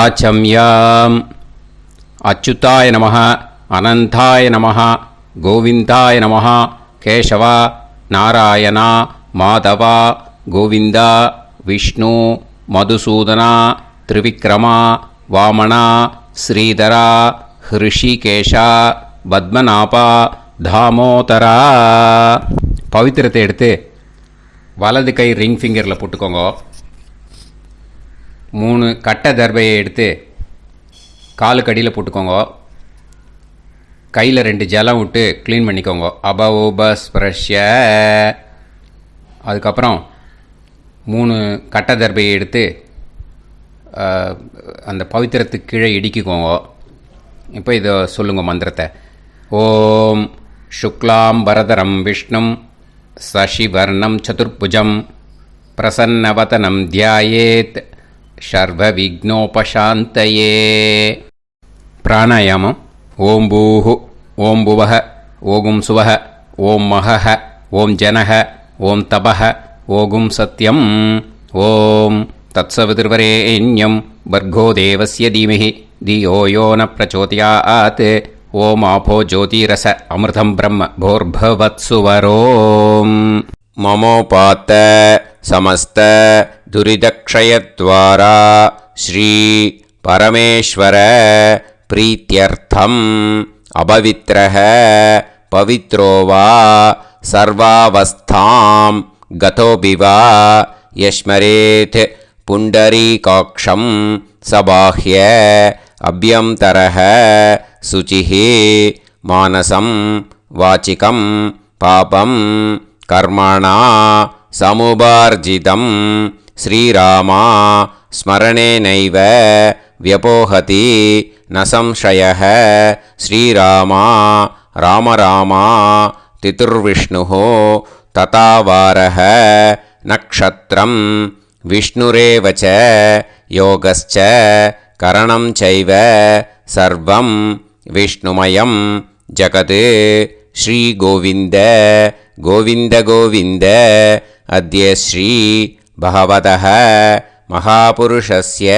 ஆச்சம்யாம். அச்சுதாய நமः, அனந்தாய நமः, கோவிந்தாய நமः, கேசவா, நாராயணா, மாதவா, கோவிந்தா, விஷ்ணு, மதுசூதனா, திரிவிக்ரமா, வாமனா, ஸ்ரீதரா, ஹிருஷிகேஷா, பத்மநாபா, தாமோதரா. பவித்திரத்தை எடுத்து வலது கை ரிங் ஃபிங்கரில் போட்டுக்கோங்க. 3 கட்டை தர்பையை எடுத்து காலுக்கடியில் போட்டுக்கோங்க. கையில் 2 ஜலம் விட்டு க்ளீன் பண்ணிக்கோங்க. அபவோபஸ்பிரஷ்ய. அதுக்கப்புறம் 3 கட்டை தர்பையை எடுத்து அந்த பவித்திரத்துக்கு கீழே இடிக்கிக்கோங்க. இப்போ இதை சொல்லுங்க மந்திரத்தை. ஓம் சுக்லாம் வரதரம் விஷ்ணும் சசிவர்ணம் சதுர்புஜம் பிரசன்னவதனம் தியாயேத் சர்வ விக்னோபசாந்தயே. பிராணாயாமம். ஓம் பூஹு, ஓம் புவஹ, ஓகும் சுவஹ, ஓம் மஹஹ, ஓம் ஜனஹ, ஓம் தபஹ, ஓகும் சத்யம். ஓம் தத்சவிதுர்வரேண்யம் பர்கோ தேவஸ்ய தீமஹி தியோ யோ ந பிரச்சோதயாத். ஓம் ஆபோ ஜோதிரச அமிர்தம் பிரம்ம போர்பவத்சுவரோம். மமோபாத்த சமஸ்த துரிதக்ஷயத்வாரா ஸ்ரீ பரமேஸ்வர பிரீத்யர்த்தம் அபவித்ரஹ பவித்ரோ வா சர்வாவஸ்தாம் கதோபிவா யஸ்மரேத் புண்டரீகாக்ஷம் சபாஹ்ய அப்யந்தரஹ சுச்சிஹ மானசம் வாச்சிகம் பாபம் கர்மணா சமுபார்ஜிதம் ஸ்ரீராமா ஸ்மரணேனைவ வ்யபோஹதி ந சம்சயः. ஸ்ரீராமா ராம ராமா திதுர்விஷ்ணுः ததாவாரः நக்ஷத்ரம் விஷ்ணுரேவ ச யோகஸ்ச கரணம் சைவ சர்வம் விஷ்ணுமயம் ஜகத். ஸ்ரீ கோவிந்த கோவிந்த கோவிந்த. அத்ய ஸ்ரீ பகவதः மகாபுருஷஸ்ய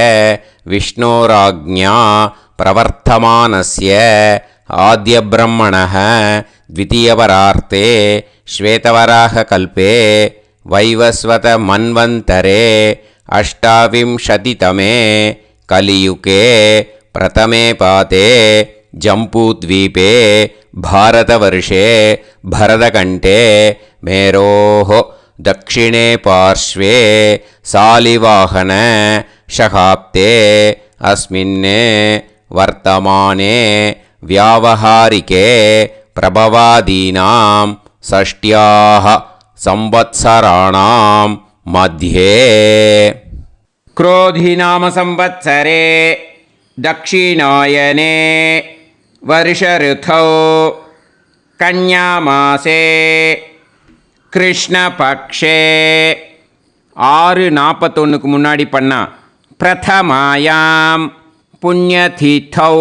விஷ்ணோராஜ்ஞா பிரவர்த்தமானஸ்ய ஆத்யப்ரஹ்மணः த்விதீயவரார்த்தே ஸ்வேதவராககல்பே வைவஸ்வத மன்வந்தரே அஷ்டாவிம்சதிதமே கலியுகே பிரதமே பாதே ஜம்பூத்வீபே பாரதவர்ஷே பரதகண்டே மேரோः दक्षिणे पार्श्वे सालिवाहन शकाब्दे अस्मिन् वर्तमाने व्यावहारिके प्रभवादीनां षष्ट्याः संवत्सराणां मध्ये क्रोधिनाम संवत्सरे दक्षिणायने वर्षऋतौ कन्यामासे கிருஷ்ணபக்ஷே 6:41 முன்னாடி பண்ணா. பிரதமாயாம் புண்ணியதீதௌ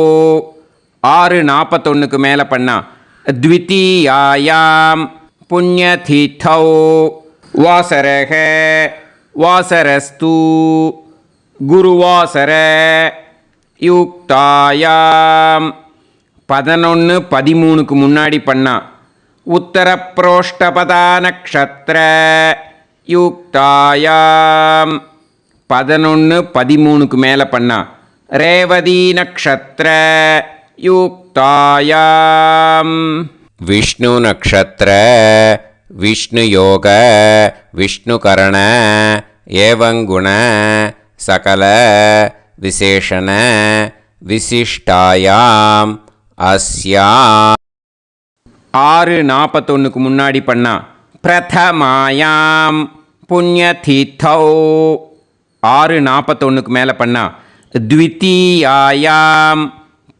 6:41 மேலே பண்ணா. த்விதீயாயாம் புண்ணியதீதௌ வாசரக வாசரஸ்து குருவாசர யுக்தாயாம் 11:13 முன்னாடி பண்ணா. உத்தரப்ரோஷ்டபதா நக்ஷத்ர யுக்தாயாம் 11:13 மேலே பண்ணா. ரேவதி நக்ஷத்ர யுக்தாயாம் விஷ்ணு நக்ஷத்ர விஷ்ணு யோக விஷ்ணுகரண ஏவங்குண சகல விசேஷண விசிஷ்டாயாம் அஸ்யாம் 6:41 முன்னாடி பண்ணா. பிரதமாயாம் புண்ணியதீதௌ 6:41 மேலே பண்ணா. த்விதீயாயாம்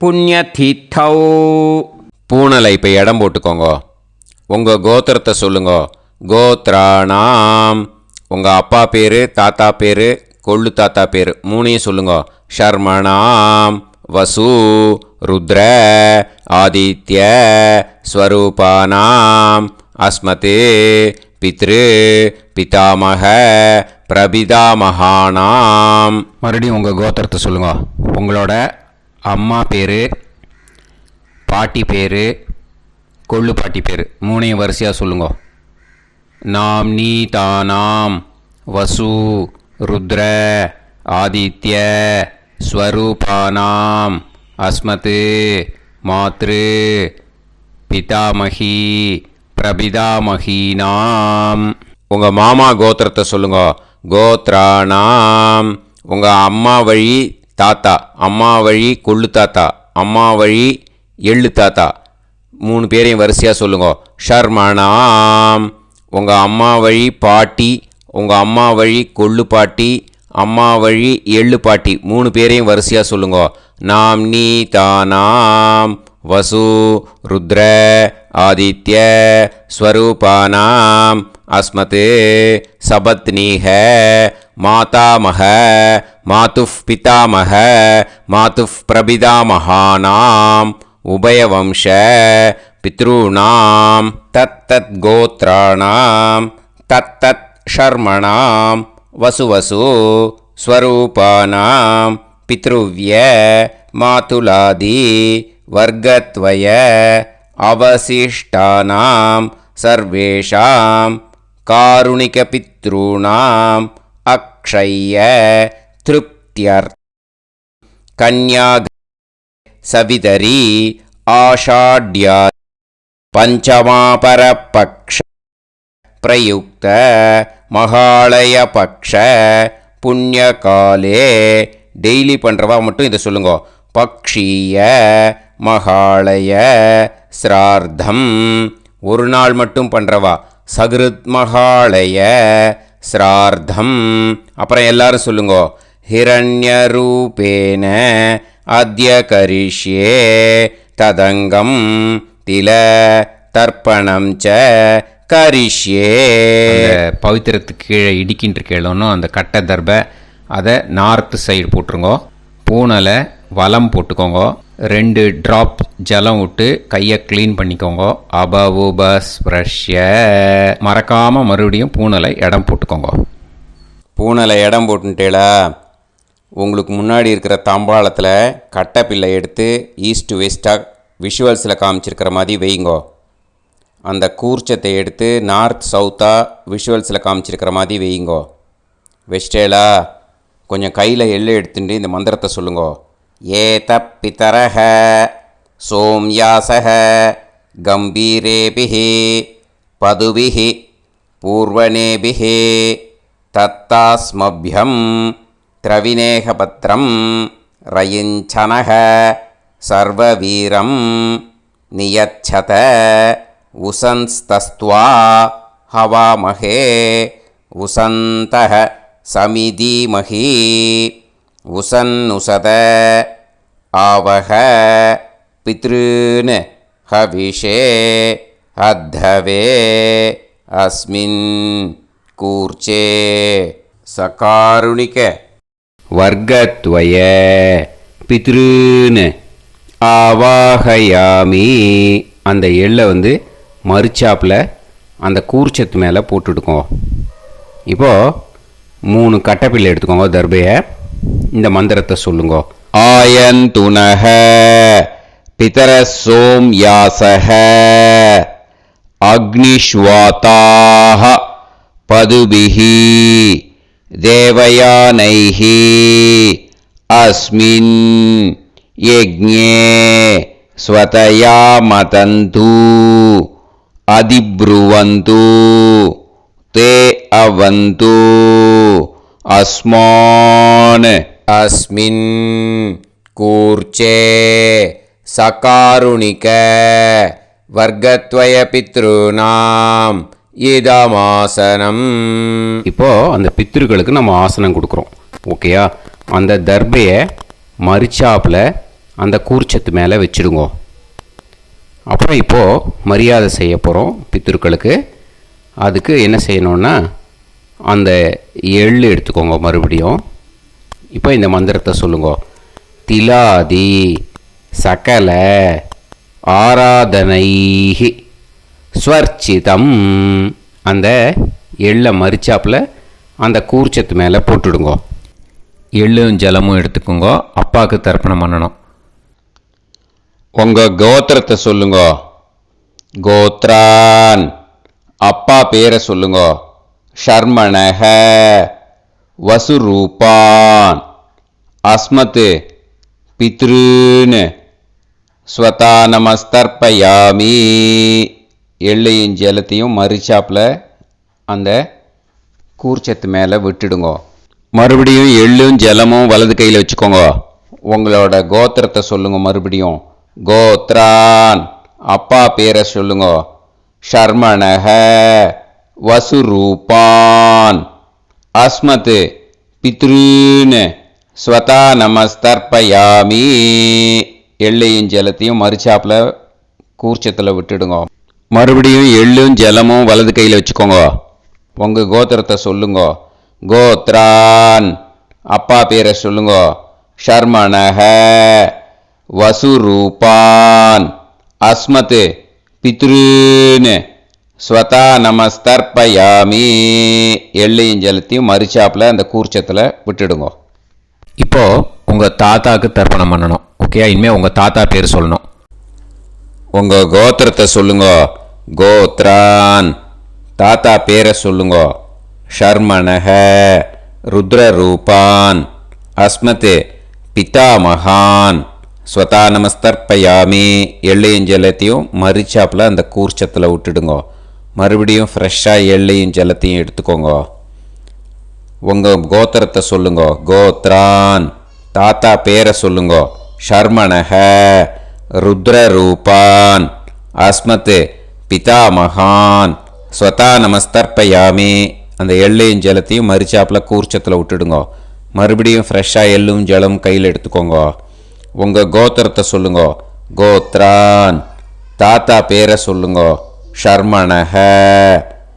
புண்ணியதீதௌ. பூனலை இப்போ இடம் போட்டுக்கோங்க. உங்கள் கோத்திரத்தை சொல்லுங்க. கோத்ராணாம் உங்கள் அப்பா பேர், தாத்தா பேர், கொள்ளு தாத்தா பேர் 3ஐயும் சொல்லுங்க. ஷர்மணாம் வசு ருத்ர ஆதித்ய ஸ்வரூபானாம் அஸ்மத் பித்ரு பிதாமக பிரபிதாமகானாம். மறுபடியும் உங்கள் கோத்திரத்தை சொல்லுங்க. உங்களோட அம்மா பேர், பாட்டி பேர், கொள்ளு பாட்டி பேர் மூணையும் வரிசையாக சொல்லுங்க. நாம் நீ தானாம் வசு ருத்ர ஆதித்ய ஸ்வரூபானாம் அஸ்மத் மாத்ரு பிதாமகி பிரபிதாமகீனாம். உங்கள் மாமா கோத்திரத்தை சொல்லுங்க. கோத்ரானாம். உங்கள் அம்மா வழி தாத்தா, அம்மா வழி கொள்ளு தாத்தா, அம்மா வழி எள்ளு தாத்தா மூணு பேரையும் வரிசையாக சொல்லுங்க. ஷர்மணாம். உங்கள் அம்மா வழி பாட்டி, உங்கள் அம்மா வழி கொள்ளு பாட்டி, அம்மா வழி எள்ளு பாட்டி மூணு பேரையும் வரிசையாக சொல்லுங்க. நாம் நீ தானாம் வசு ருத்ர ஆதித்ய ஸ்வரூபானாம் அஸ்மத் சபத்னீஹ மாதாமஹ மாதுஃப் பிதாமஹ மாதுஃப் பிரபிதாமகானாம் உபயவம்ச பித்ருணாம் தத்தத் கோத்ராணாம் தத்தத் ஷர்மணாம் வசுவசு ஸ்வரூபானாம் பித்ருவ்ய மாதுலாதி வர்கத்வய அவசிஷ்டானாம் சர்வேஷாம் காருணிகபித்ருணாம் அக்ஷய திருப்தியர் கன்யாக சவிதரி ஆஷாட்யா பஞ்சமாபரபக்ஷ பிரயுக்த மகாலய பக்ஷ புண்ணியகாலே. டெய்லி பண்ணுறவா மட்டும் இதை சொல்லுங்க. பக்ஷீய மகாலய ஸ்ரார்த்தம். ஒரு நாள் மட்டும் பண்ணுறவா சகிருத் மகாலய ஸ்ரார்த்தம். அப்புறம் எல்லாரும் சொல்லுங்க. ஹிரண்யரூபேன அத்ய கரிஷ்யே ததங்கம் தில தர்ப்பணம் ச கரிஷ்யே. பவித்திரத்துக்கு கீழே இடிக்கின்ற கேளோன்னு அந்த கட்டை தர்ப அதை நார்த்து சைடு போட்டுருங்கோ. பூனலை வலம் போட்டுக்கோங்க. 2 ட்ராப் ஜலம் விட்டு கையை க்ளீன் பண்ணிக்கோங்க. அபவுபஸ்ப்ரஷ்ய. மறக்காமல் மறுபடியும் பூனலை இடம் போட்டுக்கோங்க. பூனலை இடம் போட்டுட்டேளா, உங்களுக்கு முன்னாடி இருக்கிற தாம்பாளத்தில் கட்டை பிள்ளை எடுத்து ஈஸ்ட் வெஸ்டாக விஷுவல்ஸில் காமிச்சிருக்கிற மாதிரி வைங்கோ. அந்த கூர்ச்சத்தை எடுத்து நார்த் சவுத்தாக விஷுவல்ஸில் காமிச்சிருக்கிற மாதிரி வைங்கோ. வெஸ்டேலா கொஞ்சம் கையில் எள்ளு எடுத்துட்டு இந்த மந்திரத்தை சொல்லுங்கோ. ஏத பிதரஹ சோம்யாசஹ கம்பீரேபிஹி பதுபிஹி பூர்வனேபிஹி தத்தாஸ்மப்யம் திரவிநேகபத்ரம் ரயிஞ்சனஹ சர்வவீரம் நியச்சத உசன்ஸ்தஸ்த்வா ஹவாமஹே உசந்தஹ சமிதீமஹி உசன்னுசத ஆவஹ பித்ருன் ஹவிஷே அத்தவே அஸ்மின் கூர்ச்சே சகாருணிக வர்க்கத்வய பித்ருன் ஆவாஹயாமி. அந்த எள்ளை மறுச்சாப்பில் அந்த கூர்ச்சத்து மேலே போட்டுட்டுக்கோங்க. இப்போது 3 கட்டைப்பிள்ளை எடுத்துக்கோங்க. தர்பையை இந்த மந்திரத்தை சொல்லுங்க. ஆயந்துனஹ பிதர சோம்யாசஹ அக்னிஷ்வாதாஹ பதுபிஹி தேவயானைஹி அஸ்மின் யஜ்ஞே ஸ்வதயா மதந்து அதிப்ருவந்து தே அவது அஸ்மான் அஸ்மின் கூர்ச்சே சகாருணிக வர்க்கத்வய பித்ருநாம் இதமாசனம். இப்போது அந்த பித்ருக்களுக்கு நம்ம ஆசனம் கொடுக்குறோம். ஓகேயா? அந்த தர்பையை மறுச்சாப்பில் அந்த கூர்ச்சத்து மேலே வச்சுடுங்க. அப்புறம் இப்போது மரியாதை செய்ய போகிறோம் பித்ருக்களுக்கு. அதுக்கு என்ன செய்யணுன்னா அந்த எள்ளு எடுத்துக்கோங்க. மறுபடியும் இப்போ இந்த மந்திரத்தை சொல்லுங்க. திலாதி சகல ஆராதனைஹி ஸ்வர்ச்சிதம். அந்த எள்ளை மரிச்சாப்பில் அந்த கூர்ச்சத்து மேலே போட்டுடுங்கோ. எள்ளும் ஜலமும் எடுத்துக்கோங்க. அப்பாவுக்கு தர்ப்பணம் பண்ணணும். உங்கள் கோத்திரத்தை சொல்லுங்க. கோத்ரான். அப்பா பேரை சொல்லுங்க. ஷர்மணஹ வசுரூபான் அஸ்மத் பித்ருன்னு ஸ்வதா நமஸ்தர்ப்பயாமி. எள்ளையும் ஜலத்தையும் மறிச்சாப்பில் அந்த கூர்ச்சத்து மேலே விட்டுடுங்க. மறுபடியும் எள்ளும் ஜலமும் வலது கையில் வச்சுக்கோங்க. உங்களோட கோத்திரத்தை சொல்லுங்க. மறுபடியும் கோத்ரான். அப்பா பேரை சொல்லுங்க. ஷர்மணஹ வசுரூபான் அஸ்மத் பித்ருன்னு ஸ்வதா நமஸ்தர்ப்பயாமி. எள்ளையும் ஜலத்தையும் மறிச்சாப்பில் கூர்ச்சத்தில் விட்டுடுங்க. மறுபடியும் எள்ளும் ஜலமும் வலது கையில் வச்சுக்கோங்க. உங்கள் கோத்திரத்தை சொல்லுங்க. கோத்ரான். அப்பா பேரை சொல்லுங்க. ஷர்மணஹ வசுரூபான் அஸ்மத் பித்ருன்னு ஸ்வதா நமஸ்தர்ப்பயாமி. எள்ளையும் ஜலத்தையும் மறிச்சாப்பில் அந்த கூர்ச்சத்தில் விட்டுடுங்க. இப்போது உங்கள் தாத்தாவுக்கு தர்ப்பணம் பண்ணணும். ஓகே, இனிமேல் உங்கள் தாத்தா பேர் சொல்லணும். உங்கள் கோத்திரத்தை சொல்லுங்க. கோத்ரான். தாத்தா பேரை சொல்லுங்க. ஷர்மணஹ ருத்ரரூபான் அஸ்மத் பிதாமகான் ஸ்வதா நமஸ்தர்ப்பயாமி. எள்ளையும் ஜலத்தையும் மறிச்சாப்பில் அந்த கூர்ச்சத்தில் விட்டுடுங்க. மறுபடியும் ஃப்ரெஷ்ஷாக எள்ளையும் ஜலத்தையும் எடுத்துக்கோங்க. உங்கள் கோத்திரத்தை சொல்லுங்க. கோத்ரான். தாத்தா பேரை சொல்லுங்க. ஷர்மணஹ ருத்ரரூபான் அஸ்மத் பிதாமகான் ஸ்வதா நமஸ்தர்ப்பயாமி. அந்த எள்ளையும் ஜலத்தையும் மறிச்சாப்பில் கூர்ச்சத்தில் விட்டுடுங்க. மறுபடியும் ஃப்ரெஷ்ஷாக எள்ளும் ஜலம் கையில் எடுத்துக்கோங்க. உங்கள் கோத்திரத்தை சொல்லுங்க. கோத்ரான். தாத்தா பேரை சொல்லுங்க. ஷர்மணஹ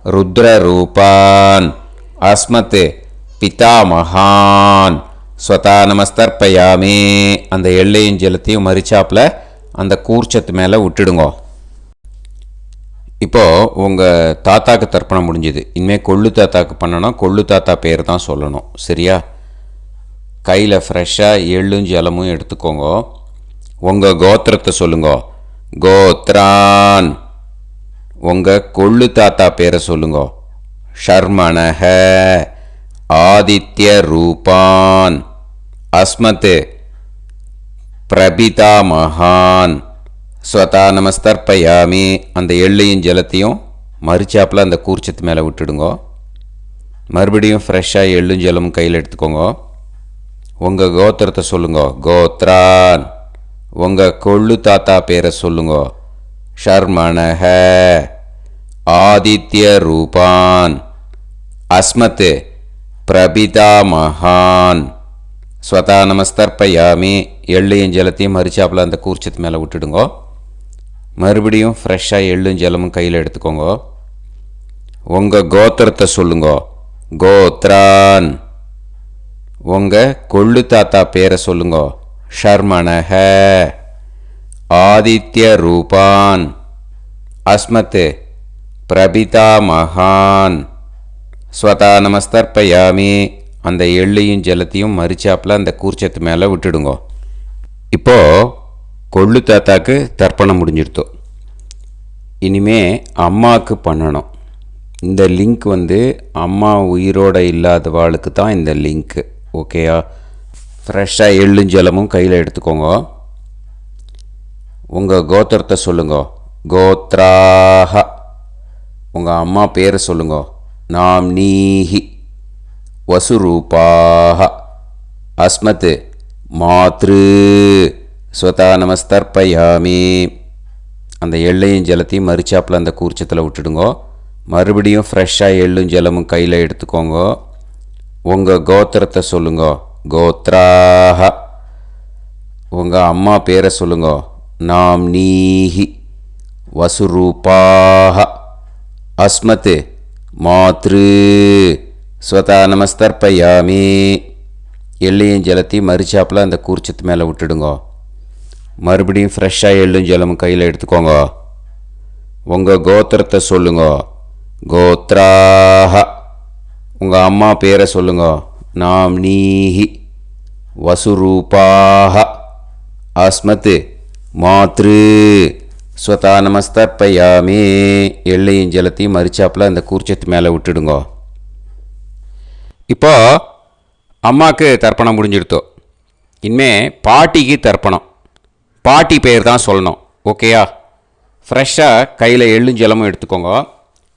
ருத்ரரூபான் அஸ்மத் பிதாமகான் ஸ்வதா நமஸ்தர்ப்பயாமி. அந்த எள்ளையும் ஜலத்தையும் மறிச்சாப்பில் அந்த கூர்ச்சத்து மேலே விட்டுடுங்க. இப்போது உங்கள் தாத்தாக்கு தர்ப்பணம் முடிஞ்சுது. இனிமேல் கொள்ளு தாத்தாக்கு பண்ணணும். கொள்ளு தாத்தா பேர் தான் சொல்லணும். சரியா? கையில் ஃப்ரெஷ்ஷாக எள்ளும் ஜலமும் எடுத்துக்கோங்க. உங்கள் கோத்திரத்தை சொல்லுங்க. கோத்ரான். உங்கள் கொள்ளு தாத்தா பேரை சொல்லுங்க. ஷர்மணஹ ஆதித்ய ரூபான் அஸ்மத் பிரபிதாமகான் ஸ்வதா நமஸ்தர்ப்பயாமி. அந்த எள்ளையும் ஜலத்தையும் மறிச்சாப்பில் அந்த கூர்ச்சத்து மேலே விட்டுடுங்க. மறுபடியும் ஃப்ரெஷ்ஷாக எள்ளும் ஜலமும் கையில் எடுத்துக்கோங்க. உங்கள் கோத்திரத்தை சொல்லுங்க. கோத்ரான். உங்கள் கொள்ளு தாத்தா பேரை சொல்லுங்க. ஷர்மணஹ ஆதித்ய ரூபான் அஸ்மத் பிரபிதாமகான் ஸ்வதா நமஸ்தர்ப்பயாமி. எள்ளையும் ஜலத்தையும் மறிச்சாப்பில் அந்த கூர்ச்சத்து மேலே விட்டுடுங்க. மறுபடியும் ஃப்ரெஷ்ஷாக எள்ளும் ஜலமும் கையில் எடுத்துக்கோங்க. உங்கள் கோத்திரத்தை சொல்லுங்க. கோத்ரான். உங்கள் கொள்ளு தாத்தா பேரை சொல்லுங்க. ஷர்மணஹ ஆதித்ய ரூபான் அஸ்மத் பிரபிதாமகான் ஸ்வதா நமஸ்தர்ப்பயாமி. அந்த எள்ளையும் ஜலத்தையும் மறிச்சாப்பில் அந்த கூர்ச்சத்து மேலே விட்டுடுங்க. இப்போது கொள்ளு தாத்தாக்கு தர்ப்பணம் முடிஞ்சிருத்தோம். இனிமே அம்மாவுக்கு பண்ணணும். இந்த லிங்க் அம்மா உயிரோடு இல்லாதவாளுக்கு தான் இந்த லிங்க்கு. ஓகேயா? ஃப்ரெஷ்ஷாக எள்ளும் ஜலமும் கையில் எடுத்துக்கோங்க. உங்கள் கோத்திரத்தை சொல்லுங்க. கோத்ராஹ. உங்கள் அம்மா பேரை சொல்லுங்க. நாம்னீஹி வசுரூபாஹ அஸ்மத் மாத்ரு ஸ்வதா நமஸ்தர்ப்பயாமி. அந்த எள்ளையும் ஜலத்தையும் மறிச்சாப்பில் அந்த கூர்ச்சத்தில் விட்டுடுங்க. மறுபடியும் ஃப்ரெஷ்ஷாக எள்ளும் ஜலமும் கையில் எடுத்துக்கோங்க. உங்கள் கோத்திரத்தை சொல்லுங்க. கோத்ராஹ. உங்கள் அம்மா பேரை சொல்லுங்க. நாம்னீஹி வசுரூபாஹ அஸ்மத் மாத்ரு ஸ்வதா நமஸ்தர்ப்பயாமி. எள்ளையும் ஜலத்தையும் மறிச்சாப்பில் அந்த கூர்ச்சத்து மேலே விட்டுடுங்க. மறுபடியும் ஃப்ரெஷ்ஷாக எள்ளும் ஜலமும் கையில் எடுத்துக்கோங்க. உங்கள் கோத்திரத்தை சொல்லுங்க. கோத்ராஹ. உங்கள் அம்மா பேரை சொல்லுங்க. நாம்னீஹி வசுரூபாஹ அஸ்மத் மாத்ரு ஸ்வதா நமஸ்தர்ப்பயாமி. எள்ளையும் ஜலத்தையும் மரிச்சாப்பில் அந்த கூர்ச்சத்து மேலே விட்டுடுங்க. இப்போ அம்மாவுக்கு தர்ப்பணம் முடிஞ்சிடுத்தோ. இனிமே பாட்டிக்கு தர்ப்பணம். பாட்டி பேர் தான் சொல்லணும். ஓகேயா? ஃப்ரெஷ்ஷாக கையில் எள்ளும் ஜலமும் எடுத்துக்கோங்க.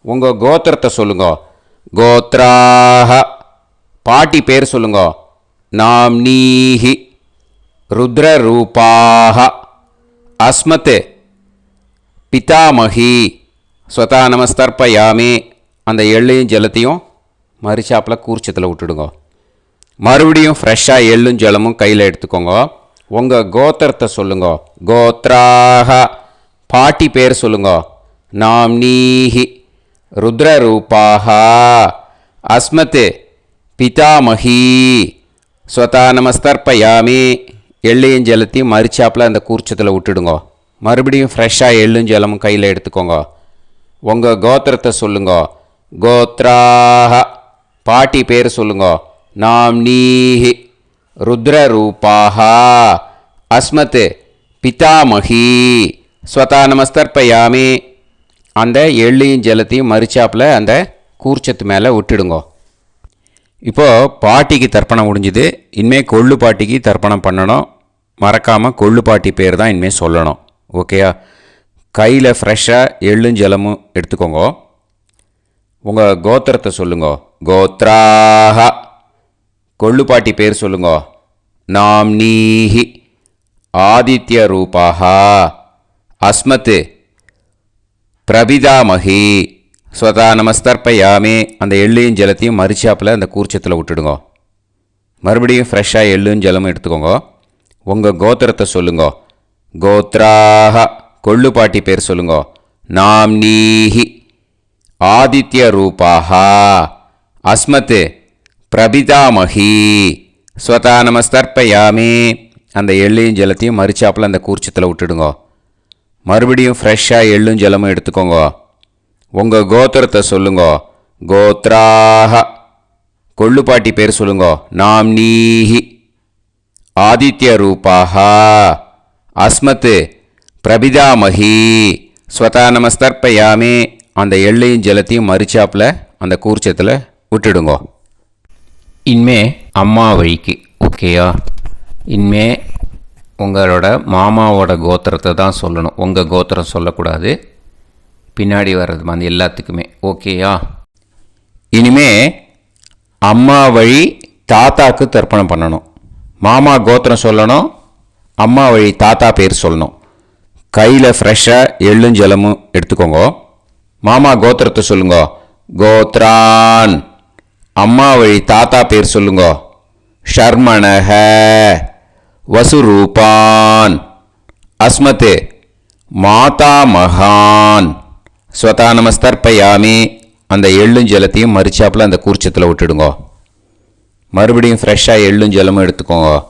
உங்கள் கோத்திரத்தை சொல்லுங்க. கோத்ராஹ. பாட்டி பேர் சொல்லுங்க. நாம்னீஹி ருத்ரரூபாஹ அஸ்மத் பிதாமகி ஸ்வதா நமஸ்தர்ப்பயாமி. அந்த எள்ளையும் ஜலத்தையும் மரிச்சாப்பில் கூர்ச்சத்தில் விட்டுடுங்க. மறுபடியும் ஃப்ரெஷ்ஷாக எள்ளும் ஜலமும் கையில் எடுத்துக்கோங்க. உங்கள் கோத்திரத்தை சொல்லுங்க. கோத்ராஹ. பாட்டி பேர் சொல்லுங்க. நாம்னீஹி ருத்ரரூபாஹ அஸ்மத் பிதாமகி ஸ்வதா நமஸ்தர்ப்பயாமி. எள்ளையும் ஜலத்தையும் மரிச்சாப்பில் அந்த கூர்ச்சத்தில் விட்டுடுங்க. மறுபடியும் ஃப்ரெஷ்ஷாக எள்ளும் ஜலமும் கையில் எடுத்துக்கோங்க. உங்கள் கோத்திரத்தை சொல்லுங்க. கோத்ராஹ. பாட்டி பேர் சொல்லுங்க. நாம்னீஹி ருத்ரரூபாஹ அஸ்மத் பிதாமகி ஸ்வதா நமஸ்தர்ப்பயாமி. அந்த எள்ளையும் ஜலத்தையும் மரிச்சாப்பில் அந்த கூர்ச்சத்து மேலே விட்டுடுங்க. இப்போது பாட்டிக்கு தர்ப்பணம் முடிஞ்சுது. இனிமேல் கொள்ளு பாட்டிக்கு தர்ப்பணம் பண்ணணும். மறக்காமல் கொள்ளு பாட்டி பேர் தான் இனிமேல் சொல்லணும். ஓகேயா? கையில் ஃப்ரெஷ்ஷாக எள்ளும் ஜலமும் எடுத்துக்கோங்க. உங்கள் கோத்திரத்தை சொல்லுங்க. கோத்ராஹ. கொள்ளு பாட்டி பேர் சொல்லுங்க. நாம்னீஹி ஆதித்ய ரூபாஹ அஸ்மத் பிரபிதாமகி ஸ்வதா நமஸ்தர்ப்பயாமி. அந்த எள்ளையும் ஜலத்தையும் மரிச்சாப்பில் அந்த கூர்ச்சத்தில் விட்டுடுங்க. மறுபடியும் ஃப்ரெஷ்ஷாக எள்ளும் ஜலமும் எடுத்துக்கோங்க. உங்கள் கோத்திரத்தை சொல்லுங்க. கோத்ராஹ. கொள்ளு பாட்டி பேர் சொல்லுங்க. நாம்னீஹி ஆதித்ய ரூபாஹ அஸ்மத் பிரபிதாமகி ஸ்வதா நமஸ்தர்ப்பயாமி. அந்த எள்ளையும் ஜலத்தையும் மரிச்சாப்பில் அந்த கூர்ச்சத்தில் விட்டுடுங்க. மறுபடியும் ஃப்ரெஷ்ஷாக எள்ளும் ஜலமும் எடுத்துக்கோங்க. உங்கள் கோத்திரத்தை சொல்லுங்க. கோத்ராஹ. கொள்ளு பாட்டி பேர் சொல்லுங்க. நாம்னீஹி ஆதித்ய ரூபாஹ அஸ்மத் பிரபிதாமகி ஸ்வதா நமஸ்தர்ப்பயாமி. அந்த எள்ளையும் ஜலத்தையும் மரிச்சாப்பில் அந்த கூர்ச்சத்தில் விட்டுடுங்க. இனிமே அம்மா வழிக்கு. ஓகேயா? இனிமே உங்களோட மாமாவோட கோத்திரத்தை தான் சொல்லணும். உங்கள் கோத்திரம் சொல்லக்கூடாது. பின்னாடி வர்றது மாதிரி எல்லாத்துக்குமே. ஓகேயா? இனிமே அம்மா வழி தாத்தாக்கு தர்ப்பணம் பண்ணணும். மாமா கோத்திரம் சொல்லணும். அம்மா வழி தாத்தா பேர் சொல்லணும். கையில் ஃப்ரெஷ்ஷாக எள்ளும் ஜலமும் எடுத்துக்கோங்க. மாமா கோத்திரத்தை சொல்லுங்க. கோத்ரான். அம்மா வழி தாத்தா பேர் சொல்லுங்க. ஷர்மணஹ வசுரூபான் அஸ்மத் மாதாமகான் ஸ்வதா நமஸ்தர்ப்பயாமி. அந்த எள்ளும் ஜலத்தையும் மரிச்சாப்பில் அந்த கூர்ச்சத்தில் விட்டுடுங்க. மறுபடியும் ஃப்ரெஷ்ஷாக எள்ளும் ஜலமும் எடுத்துக்கோங்க.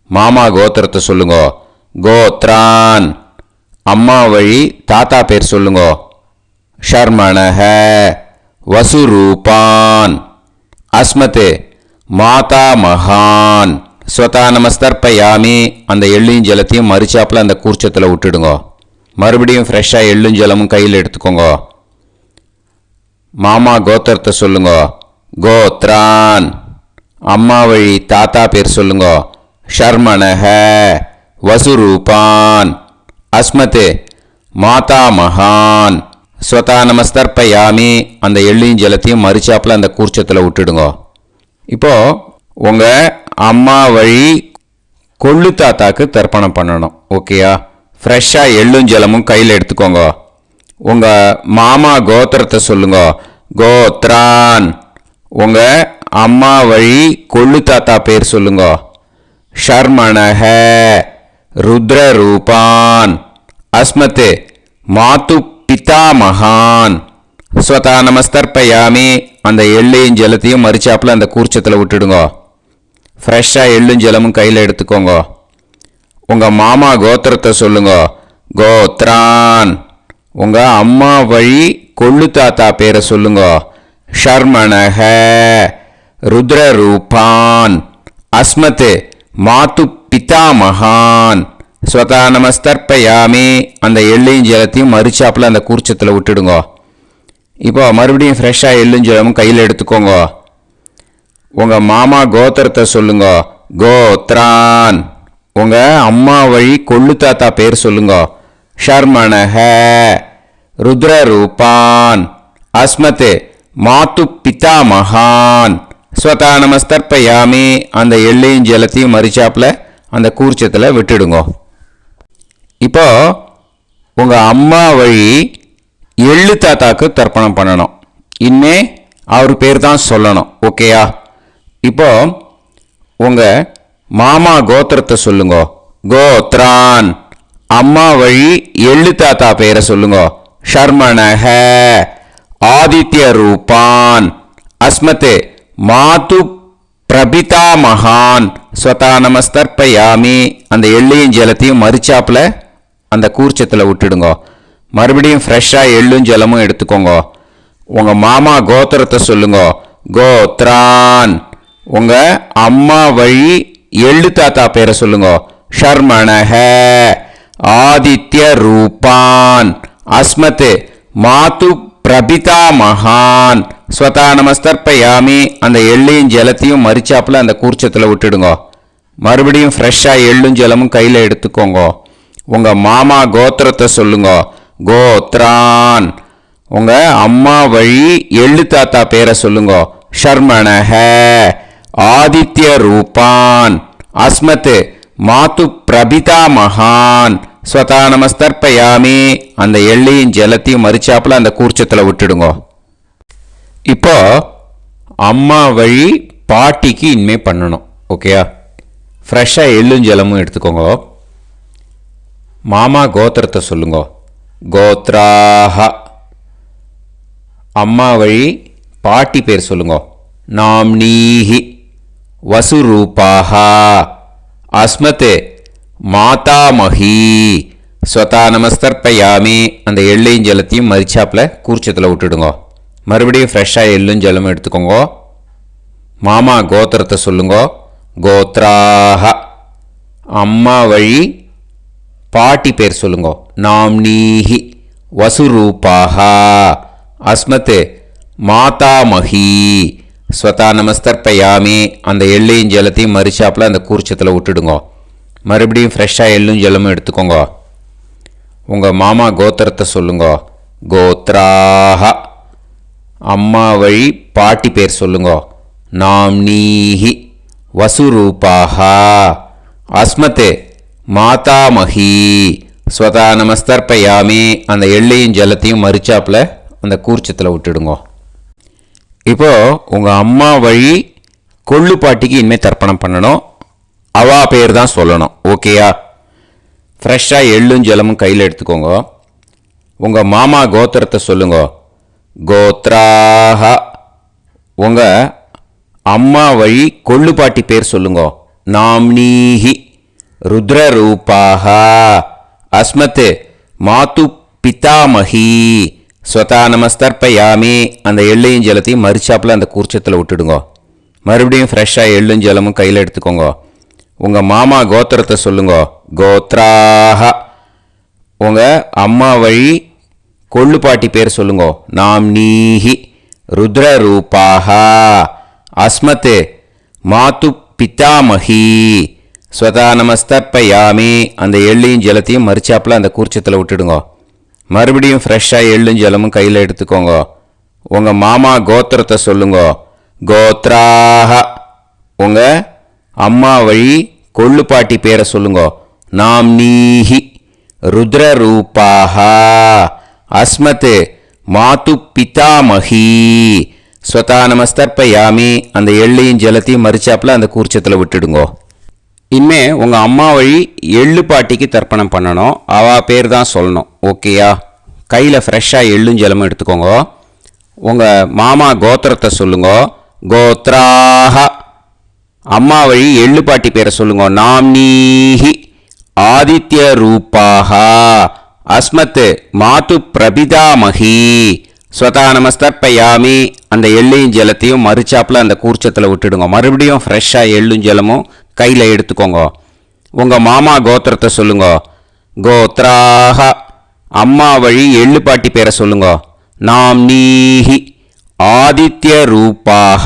மாமா கோத்திரத்தை சொல்லுங்க. கோத்ரான். அம்மா வழி தாத்தா பேர் சொல்லுங்க. ஷர்மணஹ வசுரூபான் அஸ்மத் மாதாமகான் ஸ்வதா நமஸ்தர்ப்பயாமி. அந்த எள்ளையும் ஜலத்தையும் மரிச்சாப்பில் அந்த கூர்ச்சத்தில் விட்டுடுங்க. மறுபடியும் ஃப்ரெஷ்ஷாக எள்ளும் ஜலமும் கையில் எடுத்துக்கோங்க. மாமா கோத்திரத்தை சொல்லுங்க. கோத்ரான். அம்மா வழி தாத்தா பேர் சொல்லுங்க. ஷர்மணஹ வசுரூபான் அஸ்மத் மாதாமகான் ஸ்வதா நமஸ்தர்ப்பயாமி. அந்த எள்ளையும் ஜலத்தையும் மரிச்சாப்பில் அந்த கூர்ச்சத்தில் விட்டுடுங்க. இப்போது உங்கள் அம்மா வழி கொள்ளு தாத்தாக்கு தர்ப்பணம் பண்ணணும். ஓகேயா? ஃப்ரெஷ்ஷாக எள்ளும் ஜலமும் கையில் எடுத்துக்கோங்க. உங்கள் மாமா கோத்திரத்தை சொல்லுங்க. கோத்ரான். உங்கள் அம்மா வழி கொள்ளு தாத்தா பேர் சொல்லுங்க. ஷர்மணஹ ருத்ரரூபான் அஸ்மத் மாது பிதாமகான் ஸ்வதா நமஸ்தர்ப்பயாமி. அந்த எள்ளையும் ஜலத்தையும் மரிச்சாப்பில் அந்த கூர்ச்சத்தில் விட்டுடுங்க. ஃப்ரெஷ்ஷாக எள்ளும் ஜலமும் கையில் எடுத்துக்கோங்க. உங்கள் மாமா கோத்திரத்தை சொல்லுங்க. கோத்ரான். உங்கள் அம்மா வழி கொள்ளு தாத்தா பேரை சொல்லுங்க. ஷர்மணஹ ருத்ரரூபான் அஸ்மத் மாது பிதாமகான் ஸ்வதா நமஸ்தர்ப்பயாமி. அந்த எள்ளையும் ஜலத்தையும் மறுச்சாப்பில் அந்த கூர்ச்சத்தில் விட்டுடுங்க. இப்போ மறுபடியும் ஃப்ரெஷ்ஷாக எள்ளும் ஜலமும் கையில் எடுத்துக்கோங்க. உங்கள் மாமா கோத்திரத்தை சொல்லுங்க. கோத்ரான். உங்கள் அம்மா வழி கொள்ளு தாத்தா பேர் சொல்லுங்க. ஷர்மணஹ ருத்ரரூபான் அஸ்மத் மாது பிதாமகான் ஸ்வதா நமஸ்தர்ப்பயாமி. அந்த எள்ளையும் ஜலத்தையும் மறுச்சாப்பில் அந்த கூர்ச்சத்தில் விட்டுடுங்க. இப்போ உங்கள் அம்மா வழி எள்ளு தாத்தாக்கு தர்ப்பணம் பண்ணணும். இனிமே அவர் பேர் தான் சொல்லணும். ஓகேயா? இப்போ உங்கள் மாமா கோத்திரத்தை சொல்லுங்க. கோத்ரான். அம்மா வழி எள்ளு தாத்தா பேரை சொல்லுங்க. ஷர்மணஹ ஆதித்ய ரூபான் அஸ்மத் மாது பிரபிதாமகான் ஸ்வதா நமஸ்தர்ப்பயாமி. அந்த எள்ளையும் ஜலத்தையும் மறுச்சாப்பில் அந்த கூர்ச்சத்தில் விட்டுடுங்க. மறுபடியும் ஃப்ரெஷ்ஷாக எள்ளும் ஜலமும் எடுத்துக்கோங்க. உங்கள் மாமா கோத்திரத்தை சொல்லுங்க. கோத்ரான். உங்கள் அம்மா வழி எள்ளு தாத்தா பேரை சொல்லுங்க. ஷர்மணஹ ஆதித்ய ரூபான் அஸ்மத் மாது பிரபிதாமகான் ஸ்வதா நமஸ்தர்ப்பயாமி. அந்த எள்ளையும் ஜலத்தையும் மறுச்சாப்பில் அந்த கூர்ச்சத்தில் விட்டுடுங்க. மறுபடியும் ஃப்ரெஷ்ஷாக எள்ளும் ஜலமும் கையில் எடுத்துக்கோங்க. உங்கள் மாமா கோத்திரத்தை சொல்லுங்க. கோத்ரான். உங்கள் அம்மா வழி எள்ளு தாத்தா பேரை சொல்லுங்க. ஷர்மணஹ ஆதித்ய ரூபான் அஸ்மத் மாது பிரபிதாமகான் ஸ்வதா நமஸ்தர்ப்பயாமி. அந்த எள்ளையும் ஜலத்தையும் மறுச்சாப்பில் அந்த கூர்ச்சத்தில் விட்டுடுங்க. இப்போ அம்மா வழி பாட்டிக்கு இனிமே பண்ணணும். ஓகேயா? ஃப்ரெஷ்ஷாக எள்ளும் ஜலமும் எடுத்துக்கோங்க. மாமா கோத்திரத்தை சொல்லுங்க. கோத்ராஹ. அம்மா வழி பாட்டி பேர் சொல்லுங்க. நாம்னீஹி வசுரூபாஹ அஸ்மத் மாதாமஹி ஸ்வதா நமஸ்தர்ப்பயாமி. அந்த எள்ளையும் ஜலத்தையும் மரிச்சாப்பில் கூர்ச்சத்தில் விட்டுடுங்க. மறுபடியும் ஃப்ரெஷ்ஷாக எள்ளும் ஜலமும் எடுத்துக்கோங்க. மாமா கோத்திரத்தை சொல்லுங்க. கோத்ராஹ. அம்மா வழி பாட்டி பேர் சொல்லுங்க. நாம்னீஹி வசுரூபாஹ அஸ்மத் மாதாமஹி ஸ்வதா நமஸ்தர்ப்பயாமி. அந்த எள்ளையும் ஜலத்தையும் மறுச்சாப்பில் அந்த கூர்ச்சத்தில் விட்டுடுங்க. மறுபடியும் ஃப்ரெஷ்ஷாக எள்ளும் ஜலமும் எடுத்துக்கோங்க. உங்கள் மாமா கோத்திரத்தை சொல்லுங்க. கோத்ராஹ. அம்மா வழி பாட்டி பேர் சொல்லுங்க. நாம்னீஹி வசுரூபாஹ அஸ்மத் மாதாமஹி ஸ்வதா நமஸ்தர்ப்பயாமி. அந்த எள்ளையும் ஜலத்தையும் மறுச்சாப்பில் அந்த கூர்ச்சத்தில் விட்டுடுங்க. இப்போ உங்கள் அம்மா வழி கொள்ளு பாட்டிக்கு இனிமேல் தர்ப்பணம் பண்ணணும். அவா பேர் தான் சொல்லணும். ஓகேயா? ஃப்ரெஷ்ஷாக எள்ளும் ஜலமும் கையில் எடுத்துக்கோங்க. உங்கள் மாமா கோத்திரத்தை சொல்லுங்க. கோத்ராஹ. உங்கள் அம்மா வழி கொள்ளு பாட்டி பேர் சொல்லுங்க. நாம்னீஹி ருத்ரரூபாஹ அஸ்மத் மாது பிதாமஹி ஸ்வதா நமஸ்தர்ப்பயாமி. அந்த எள்ளையும் ஜலத்தையும் மறுச்சாப்பில் அந்த கூர்ச்சத்தில் விட்டுடுங்க. மறுபடியும் ஃப்ரெஷ்ஷாக எள்ளும் ஜலமும் கையில் எடுத்துக்கோங்க. உங்கள் மாமா கோத்திரத்தை சொல்லுங்க. கோத்ராஹ. உங்கள் அம்மா வழி கொள்ளு பாட்டி பேர் சொல்லுங்க. நாம்னீஹி ருத்ரரூபாஹ அஸ்மத் மாது பிதாமஹி ஸ்வதா நமஸ்தர்ப்பயாமி. அந்த எள்ளையும் ஜலத்தையும் மறுச்சாப்பில் அந்த கூர்ச்சத்தில் விட்டுடுங்க. மறுபடியும் ஃப்ரெஷ்ஷாக எள்ளும் ஜலமும் கையில் எடுத்துக்கோங்க. உங்கள் மாமா கோத்திரத்தை சொல்லுங்க. கோத்ராஹ. உங்கள் அம்மா வழி கொள்ளு பாட்டி பேரை சொல்லுங்க. நாம்னீஹி ருத்ரரூபாஹ அஸ்மத் மாது பிதாமஹி ஸ்வதா நமஸ்தர்ப்பயாமி. அந்த எள்ளையும் ஜலத்தையும் மறுச்சாப்பில் அந்த கூர்ச்சத்தில் விட்டுடுங்க. இனிமே உங்கள் அம்மா வழி எள்ளு பாட்டிக்கு தர்ப்பணம் பண்ணணும். அவா பேர் தான் சொல்லணும். ஓகேயா? கையில் ஃப்ரெஷ்ஷாக எள்ளும் ஜலமும் எடுத்துக்கோங்க. உங்கள் மாமா கோத்திரத்தை சொல்லுங்க. கோத்ராஹ. அம்மா வழி எள்ளு பாட்டி பேரை சொல்லுங்க. நாம்னீஹி ஆதித்ய ரூபாஹ அஸ்மத் மாது பிரபிதாமஹி ஸ்வதா நமஸ்தர்ப்பயாமி. அந்த எள்ளையும் ஜலத்தையும் மறுச்சாப்பில் அந்த கூர்ச்சத்தில் விட்டுடுங்க. மறுபடியும் ஃப்ரெஷ்ஷாக எள்ளும் ஜலமும் கையில் எடுத்துக்கோங்க. உங்கள் மாமா கோத்திரத்தை சொல்லுங்க. கோத்ராக. அம்மா வழி எள்ளு பாட்டி பேரை சொல்லுங்க. நாம் நீஹி ஆதித்ய ரூபாக.